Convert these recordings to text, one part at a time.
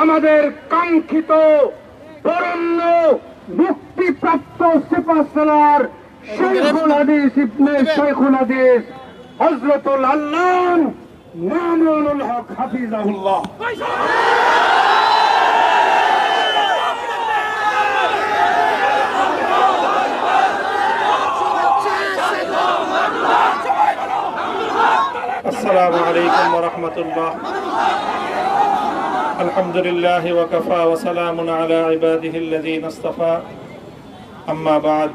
আমাদের কাঙ্ক্ষিত বরেণ্য মুক্তিপ্রাপ্ত সুপারস্টার শেখুল হাদিস ইবনে শেখুল হাদিস হযরতুল আল্লামা মামুনুল হক হাফিজাহুল্লাহ। আসসালামু আলাইকুম ওয়া রাহমাতুল্লাহ। আলহামদুলিল্লাহি ওয়া কাফা ওয়া সালামুন আলা ইবাদিহিল্লাযীনা ইসতাফা। আম্মা বা'দ।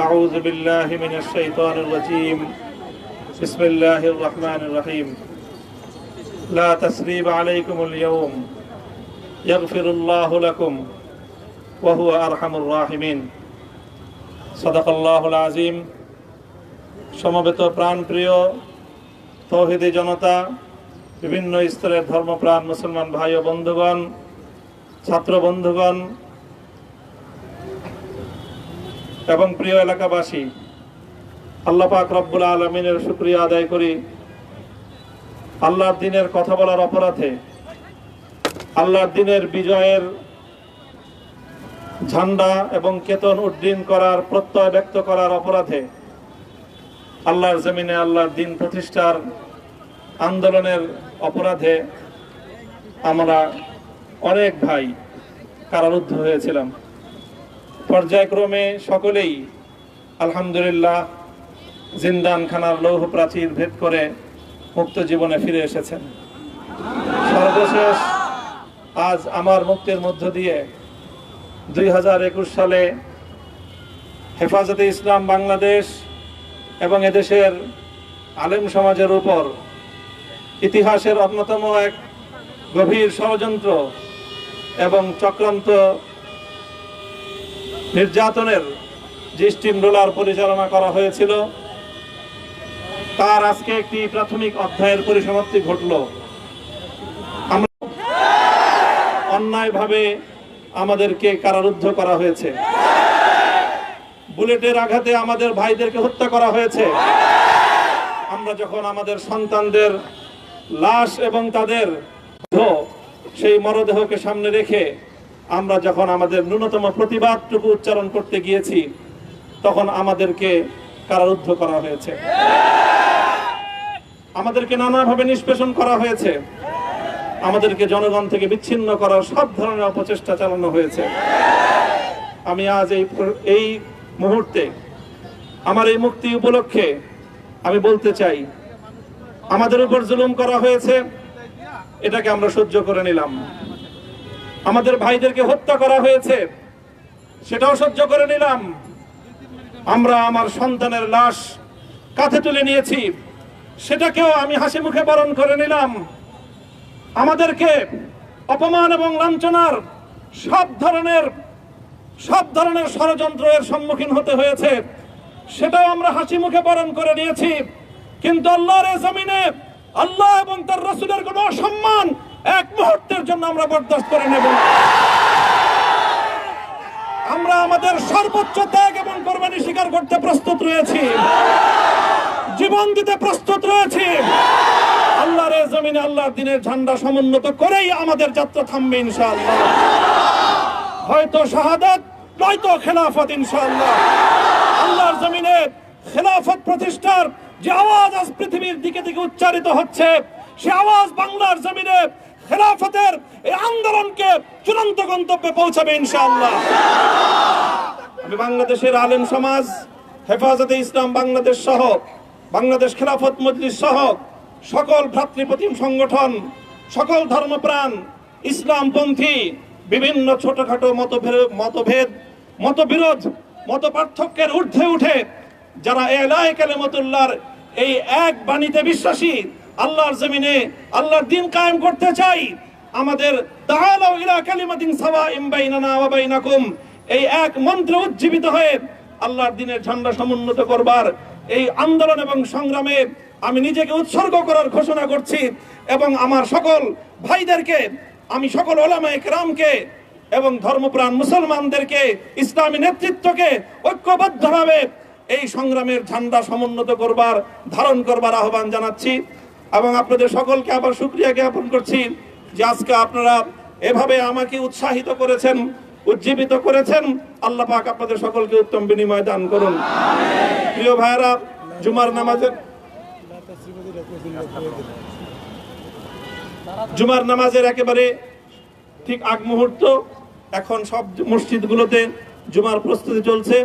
আউযু বিল্লাহি মিনাশ শাইতানির রাজীম। বিসমিল্লাহির রাহমানির রহিম। লা তাসরিবা আলাইকুমুল ইয়াওম ইয়াগফিরুল্লাহু লাকুম ওয়া হুয়া আরহামুর রাহিমিন। সাদাকাল্লাহুল আযীম। সমবেত প্রাণপ্রিয় তৌহিদি জনতা, বিভিন্ন স্তরের ধর্মপ্রাণ মুসলমান ভাই ও বন্ধুগণ, ছাত্র বন্ধুগণ এবং প্রিয় এলাকাবাসী, আল্লাহ পাক রব্বুল আলামিনের শুকরিয়া আদায় করি। আল্লাহর দ্বীনের কথা বলার অপরাধে, আল্লাহর দ্বীনের বিজয়ের ঝান্ডা এবং কেতন উড্ডীন করার প্রত্যয় ব্যক্ত করার অপরাধে, আল্লাহর জমিনে আল্লাহর দ্বীন প্রতিষ্ঠার আন্দোলনের অপরাধে আমরা অনেক ভাই কারারুদ্ধ হয়েছিলাম। পর্যায়ক্রমে সকলেই আলহামদুলিল্লাহ জিন্দানখানার লৌহ প্রাচীর ভেদ করে মুক্ত জীবনে ফিরে এসেছেন। সর্বশেষ আজ আমার মুক্তির মধ্য দিয়ে 2021 সালে হেফাজতে ইসলাম বাংলাদেশ এবং এদেশের আলেম সমাজের উপর ইতিহাসের অন্যতম এক গভীর ষড়যন্ত্র এবং চক্রান্ত নির্যাতনের যে স্টিম রোলার পরিচালনা করা হয়েছিল, তার আজকে একটি প্রাথমিক অধ্যায়ের পরিসমাপ্তি ঘটল। আমরা অন্যায়ভাবে আমাদেরকে কারারুদ্ধ করা হয়েছে, বুলেটের আঘাতে আমাদের ভাইদেরকে হত্যা করা হয়েছে। আমরা যখন আমাদের সন্তানদের লাশ এবং তাদের সেই মরদেহকে সামনে রেখে আমরা যখন আমাদের ন্যূনতম প্রতিবাদটুকু উচ্চারণ করতে গিয়েছি, তখন আমাদেরকে কারারুদ্ধ করা হয়েছে, আমাদেরকে নানাভাবে নিষ্পেষণ করা হয়েছে, আমাদেরকে জনগণ থেকে বিচ্ছিন্ন করার সব ধরনের অপচেষ্টা চালানো হয়েছে। আমি আজ এই মুহূর্তে আমার এই মুক্তি উপলক্ষে আমি বলতে চাই, আমাদের উপর জুলুম করা হয়েছে, এটাকে আমরা সহ্য করে নিলাম। আমাদের ভাইদেরকে হত্যা করা হয়েছে, সেটাও সহ্য করে নিলাম। আমরা আমার সন্তানের লাশ কাঁধে তুলে নিয়েছি, সেটাকেও আমি হাসি মুখে বরণ করে নিলাম। আমাদেরকে অপমান এবং লাঞ্ছনার সব ধরনের ষড়যন্ত্রের সম্মুখীন হতে হয়েছে, সেটাও আমরা হাসি মুখে বরণ করে নিয়েছি। কিন্তু আল্লাহর জমিনে আল্লাহ এবং তার রাসূলের কোনো অসম্মান এক মুহূর্তের জন্য আমরা বরদাস্ত করে নেব না। আমরা আমাদের সর্বোচ্চ ত্যাগ এবং কোরবানি স্বীকার করতে প্রস্তুত রয়েছি, জীবন দিতে প্রস্তুত রয়েছি। আল্লাহর জমিনে আল্লাহর দ্বীনের ঝান্ডা সমুন্নত করেই আমাদের যাত্রা থামবে ইনশাআল্লাহ। হয়তো শাহাদাত, নয়তো খেলাফত ইনশাআল্লাহ। আল্লাহর জমিনে খেলাফত প্রতিষ্ঠার যে আওয়াজ আজ পৃথিবীর দিকে দিকে উচ্চারিত হচ্ছে, সে আওয়াজ বাংলার জমিনে খেলাফতের এই আন্দোলনকে চূড়ান্ত গন্তব্যে পৌঁছাবে ইনশাআল্লাহ। আমি বাংলাদেশের আলেম সমাজ, হেফাজতে ইসলাম বাংলাদেশ সহ বাংলাদেশ খেলাফত মজলিস সহ সকল ভ্রাতৃপ্রতিম সংগঠন, সকল ধর্মপ্রাণ, ইসলামপন্থী বিভিন্ন ছোটখাটো মতভেদ, মতবিরোধ, মত পার্থক্যের ঊর্ধ্বে উঠে যারা এলায়ে কালিমাতুল্লাহর এই এক বাণীতে বিশ্বাসী, আল্লাহর জমিনে আল্লাহর দ্বীন কায়েম করতে চাই, আমাদের তাআলাউ ইলা কালিমাতিন সাওয়াইন বাইনানা ওয়া বাইনাকুম এই এক মন্ত্রে উজ্জীবিত হয়ে আল্লাহর দ্বীনের ঝান্ডা সমুন্নত করবার এই আন্দোলন এবং সংগ্রামে আমি নিজেকে উৎসর্গ করার ঘোষণা করছি। এবং আমার সকল ভাইদেরকে, আমি সকল উলামায়ে কেরামকে এবং ধর্মপ্রাণ মুসলমানদেরকে, ইসলামী নেতৃত্বকে ঐক্যবদ্ধভাবে এই সংগ্রামের ঝান্ডা সমুন্নত করবার, ধারণ করবার আহ্বান জানাচ্ছি। এবং আপনাদের সকলকে আবার শুকরিয়া জ্ঞাপন করছি। যে আজকে আপনারা এভাবে আমাকে উৎসাহিত করেছেন, উজ্জীবিত করেছেন। আল্লাহ পাক আপনাদের সকলকে উত্তম বিনিময় দান করুন। প্রিয় ভাইয়েরা, জুমার নামাজের একেবারে ঠিক আগ মুহূর্ত। এখন সব মসজিদগুলোতে জুমার প্রস্তুতি চলছে।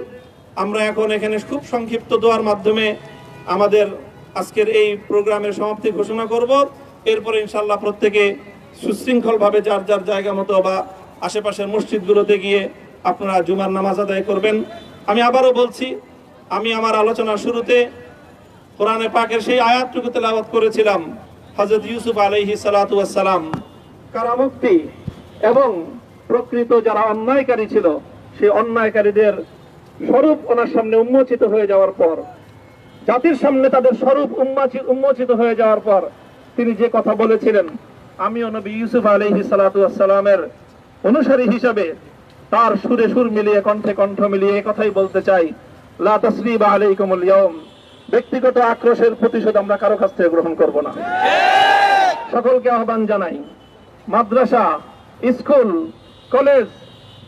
আমরা এখন এখানে খুব সংক্ষিপ্ত দোয়ার মাধ্যমে আমাদের আজকের এই প্রোগ্রামের সমাপ্তি ঘোষণা করব। এরপরে ইনশাআল্লাহ প্রত্যেকে সুশৃঙ্খলভাবে যার যার জায়গা মতো বা আশেপাশের মসজিদগুলোতে গিয়ে আপনারা জুমার নামাজ আদায় করবেন। আমি আবারও বলছি, আমি আমার আলোচনার শুরুতে কোরআনে পাকের সেই আয়াতটুকু তেলাওয়াত করেছিলাম, হযরত ইউসুফ আলাইহিস সালাতু ওয়াস সালাম কারামুক্তি এবং প্রকৃত যারা অন্যায়কারী ছিল সেই অন্যায়কারীদের স্বরূপ ওনার সামনে উন্মোচিত হয়ে যাওয়ার পর, জাতির সামনে তাদের স্বরূপ উন্মোচিত হয়ে যাওয়ার পর তিনি যে কথা বলেছিলেন, আমিও নবী ইউসুফ আলাইহিস সালাতু ওয়াস সালামের অনুসারী হিসাবে তার সুরে সুর মিলিয়ে কণ্ঠে কণ্ঠ মিলিয়ে এই কথাই বলতে চাই, লা তাসরিবা আলাইকুমুল ইয়াউম। ব্যক্তিগত আক্রোশের প্রতিশোধ আমরা কারো কাছ থেকে গ্রহণ করব না। সকলকে আহ্বান জানাই, মাদ্রাসা, স্কুল, কলেজ,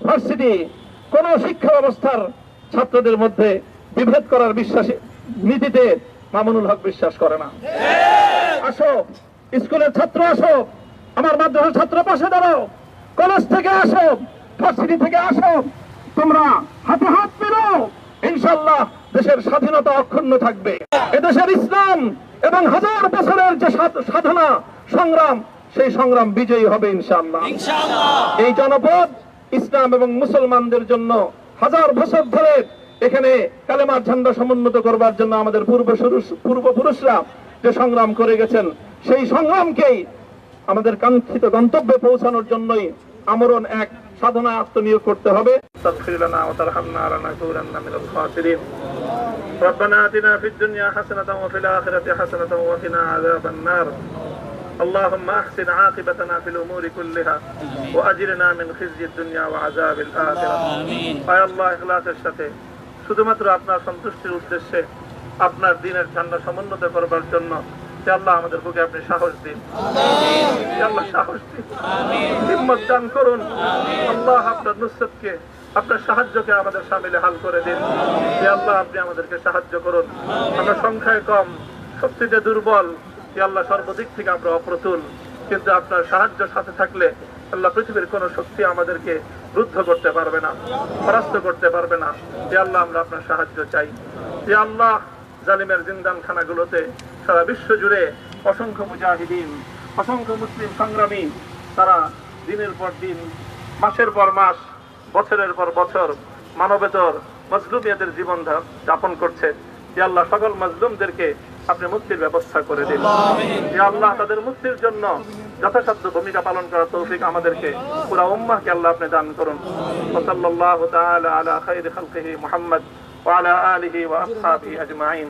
ভার্সিটি কোন শিক্ষা ব্যবস্থার ছাত্রদের মধ্যে বিভেদ করার নীতিতে মামুনুল হক বিশ্বাস করে না। আসো, স্কুলের ছাত্র আসো, আমার মাদ্রাসার ছাত্র পাশে দাঁড়াও, কলেজ থেকে আসো, ভার্সিটি থেকে আসো, তোমরা হাতে হাত মেলাও, ইনশাআল্লাহ দেশের স্বাধীনতা অক্ষুণ্ণ থাকবে। এদেশের ইসলাম এবং হাজার বছরের যে সাধনা সংগ্রাম, সেই সংগ্রাম বিজয়ী হবে ইনশাআল্লাহ। এই জনপদ ইসলাম এবং মুসলমানদের জন্য হাজার বছর ধরে এখানে কালেমার ঝান্ডা সমুন্নত করবার জন্য আমাদের পূর্বপুরুষরা যে সংগ্রাম করে গেছেন, সেই সংগ্রামকেই আমাদের কাঙ্ক্ষিত গন্তব্যে পৌঁছানোর জন্যই আমরণ এক সাধনায় আত্মনিয়োগ করতে হবে। ربنا آتنا في الدنيا حسنة وفي الآخرة حسنة وقنا عذاب النار اللهم أحسن عاقبتنا في الأمور كلها وأجرنا من خزي الدنيا وعذاب الآخرة آمين আয় আল্লাহ ইখলাসের সাথে শুধুমাত্র আপনার সন্তুষ্টির উদ্দেশ্যে আপনার দ্বীনের ঝান্ডা সমুন্নত করবার জন্য হে আল্লাহ আমাদের বুকে আপনি সাহস দিন। আমিন হে আল্লাহ সাহস দিন। আমিন হিম্মত দান করুন। আল্লাহ আপনার নুসরতকে, আপনার সাহায্যকে আমাদের শামিলে হাল করে দিন। হে আল্লাহ আপনি আমাদেরকে সাহায্য করুন। আমরা সংখ্যায় কম, শক্তিতে দুর্বল, হে আল্লাহ সর্বদিক থেকে আমরা অপ্রতুল, কিন্তু আপনার সাহায্য সাথে থাকলে আল্লাহ পৃথিবীর কোন শক্তি আমাদেরকে রুদ্ধ করতে পারবে না, পরাস্ত করতে পারবে না। হে আল্লাহ আমরা আপনার সাহায্য চাই। হে আল্লাহ জালিমের জিন্দানখানাগুলোতে সারা বিশ্ব জুড়ে অসংখ্য মুজাহিদিন, অসংখ্য মুসলিম সংগ্রামী তারা দিনের পর দিন, মাসের পর মাস, বছরের পর বছর মানবেতর মজলুমিয়াতের জীবন যাপন করছে। হে আল্লাহ সকল মজলুমদেরকে আপনি মুক্তির ব্যবস্থা করে দিন। হে আল্লাহ তাদের মুক্তির জন্য যথাসাধ্য ভূমিকা পালন করার তৌফিক আমাদেরকে, পুরা উম্মাহকে আল্লাহ আপনি দান করুন। সাল্লাল্লাহু তাআলা আলা খায়রি খালকিহি মুহাম্মদ ওয়া আলা আলিহি ওয়া আসহাবিহি আজমাইন।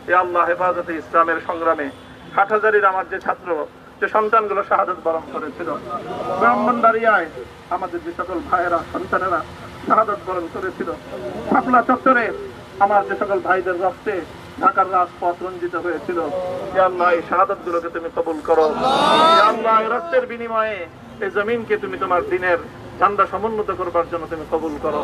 হে আল্লাহ হেফাজতে ইসলামের সংগ্রামে হাটহাজারীর আমার যে ছাত্র, যে সন্তানগুলো শাহাদাত বরণ করেছিল, ব্রাহ্মণবাড়িয়ায় আমাদের যে সকল ভাইয়েরা, সন্তানেরা শাহাদাত বরণ করেছিল, শাপলা চত্বরে আমার যে সকল ভাইদের রক্তে ঢাকার রাজপথ রঞ্জিত হয়েছিল, হে আল্লাহ এই শাহাদাত গুলোকে তুমি কবুল করো। হে আল্লাহ এই রক্তের বিনিময়ে এই জমিনকে তুমি তোমার দ্বীনের ঝান্ডা সমুন্নত করবার জন্য তুমি কবুল করো।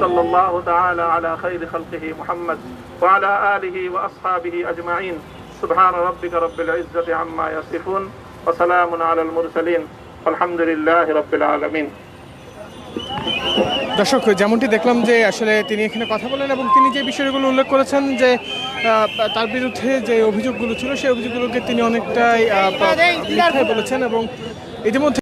সাল্লাল্লাহু তাআলা আলা খায়রি খালকিহি মুহাম্মদ ওয়া আলা আলিহি ওয়া আসহাবিহি আজমাইন। সুবহান রাব্বিকা রাব্বিল ইজ্জাতি আম্মা ইয়াসিফুন ওয়া সালামুন আলাল মুরসালিন আলহামদুলিল্লাহি রাব্বিল আলামিন। দর্শক, যেমনটি দেখলাম যে আসলে তিনি এখানে কথা বলেন এবং তিনি যে বিষয়গুলো উল্লেখ করেছেন যে তার বিরুদ্ধে যে অভিযোগগুলো ছিল সেই অভিযোগগুলোকে তিনি অনেকটাই মিথ্যাই বলেছেন এবং ইতিমধ্যে